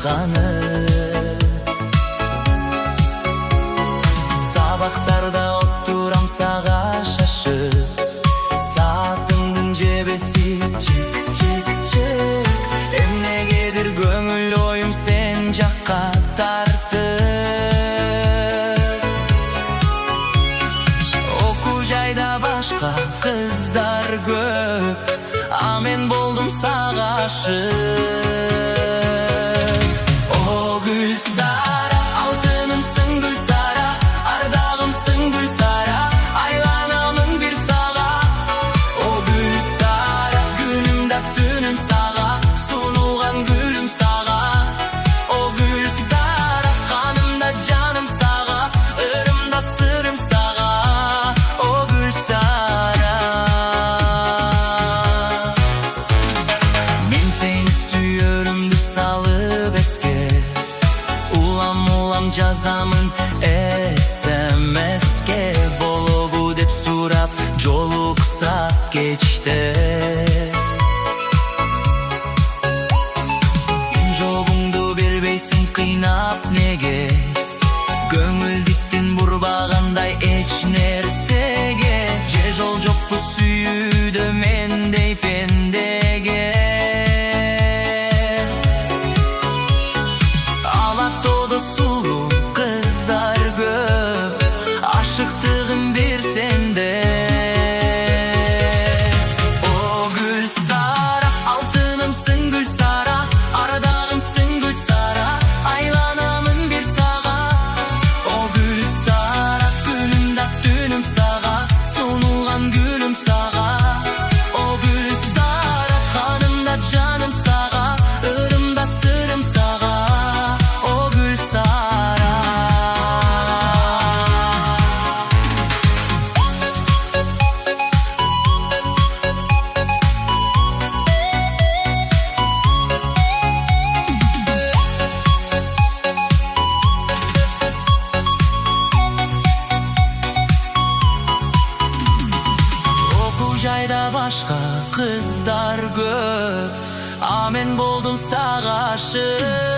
kızganıp. Sabaktarda oturam sağa şaşıp, saatыңдын жебеси чык чык чык. Эмнегедир көңүл оюм сен жакка тартып. Окуу жайда башка кыздар көп, а мен болдум сага ашык. О Гүлсара, алтынымсың Гүлсара, ардагымсың Гүлсара, айланамын бир сага. О Гүлсара, күнүм да түнүм сага, сунулган гүлүм сага. О Гүлсара, каным да жаным сага, ырым да сырым сага. О Гүлсара, мен сени сүйөрүмдү салып эске, улам улам жазамын SMS-ке. Болобу деп сурап жолуксак кечте. Сен жогуңду бербейсиң кыйнап неге, көңүл диктин бурбагандай эч нерсеге. Же жол жокпу сүйүүдө мендей пендеге. Алатоодо сулуу кыздар көп, ашыктыгым бир сенде. О Гүлсара, алтынымсың Гүлсара, ардагымсың Гүлсара, айланамын бир сага. О Гүлсара, күнүм да түнүм сага, сунулган гүлүм сага. О Гүлсара, каным да жаным сага, ырым да сырым сага. О Гүлсара. Окуу жайда башка кыздар көп, а мен болдум сага ашык.